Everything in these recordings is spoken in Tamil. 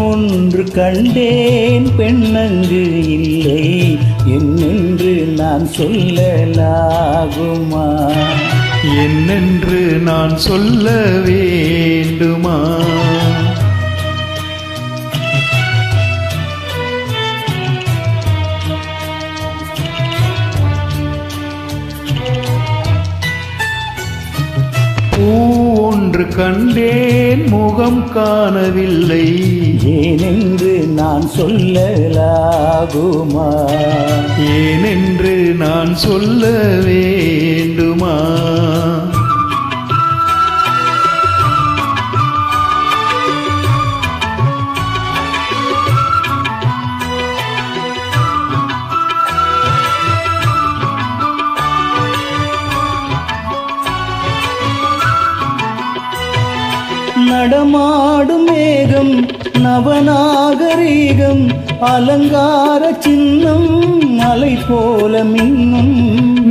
ஒன்று கண்டேன் பெண்ணங்கு இல்லை என்னென்று நான் சொல்லலாகுமா? என்னென்று நான் சொல்ல வேண்டுமா? ஒன்று கண்டேன் முகம் காணவில்லை ஏனென்று நான் சொல்லலாகுமா? ஏனென்று நான் சொல்ல வேண்டுமா? நடமாடும் மேகம் நவநாகரீகம் அலங்கார சின்னம் மலை போல மின்னும்.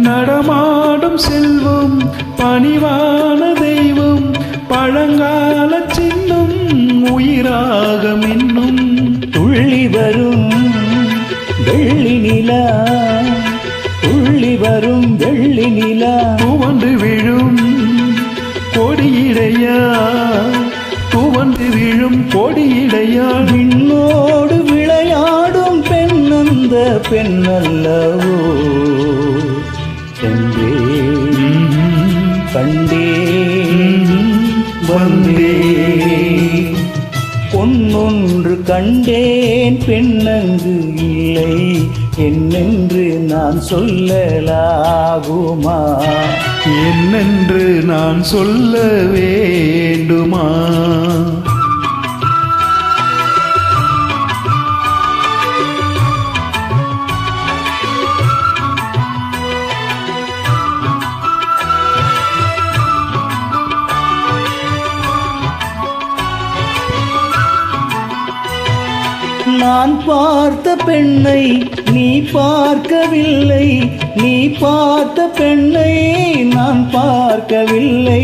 நடமாடும் செல்வம் பணிவான தெய்வம் பழங்கால சின்னம் உயிராக மின்னும். துள்ளி வரும் வெள்ளி நிலா துள்ளி வரும் வெள்ளி நிலா துவண்டு விழும் கொடியிடையா துவண்டு விழும் கொடியிடையா விண்ணோடு விளையாடும் பெண்ணந்த பெண்ணல்லவோ சென்றே கண்டே வந்தே பொன்னொன்று கண்டேன் பெண்ணங்கு இல்லை என்னென்று நான் சொல்லலாகுமா? என்னென்று நான் சொல்ல வேண்டுமா? நான் பார்த்த பெண்ணை நீ பார்க்கவில்லை நீ பார்த்த பெண்ணை நான் பார்க்கவில்லை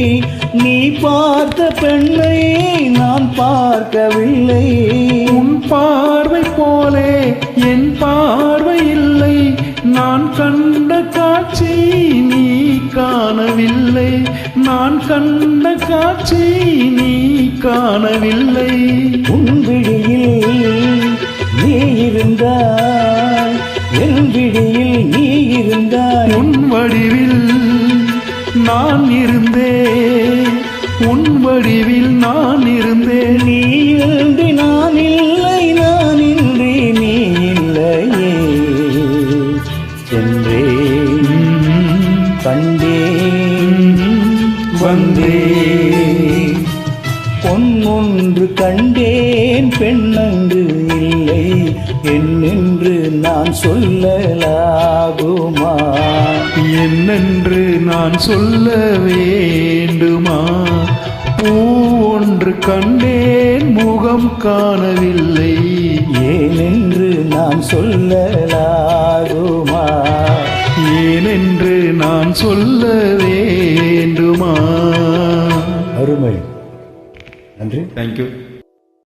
நீ பார்த்த பெண்ணை நான் பார்க்கவில்லை. உன் பார்வை போலே என் பார்வை இல்லை நான் கண்ட காட்சி நீ காணவில்லை நான் கண்ட காட்சி நீ காணவில்லை. உன் விழியில் நீ இருந்தாய் என் விழியில் நீ இருந்தாய் உன் வடிவில் நான் இருந்தேன் உன் வடிவில் நான் இருந்தேன். நீ இன்றி நான் இல்லை நான் இன்றி நீ இல்லையே சென்றே கண்டே வந்தே பொன்னொன்று கண்டேன் பெண்ணங்கு இல்லை என்னென்று நான் சொல்லலாகுமா? என்னென்று நான் சொல்ல வேண்டுமா? பூ ஒன்று கண்டேன் முகம் காணவில்லை ஏனென்று நான் சொல்லலாகுமா? ஏனென்று நான் சொல்ல வேண்டுமா? அருமை. நன்றி. தேங்க்யூ.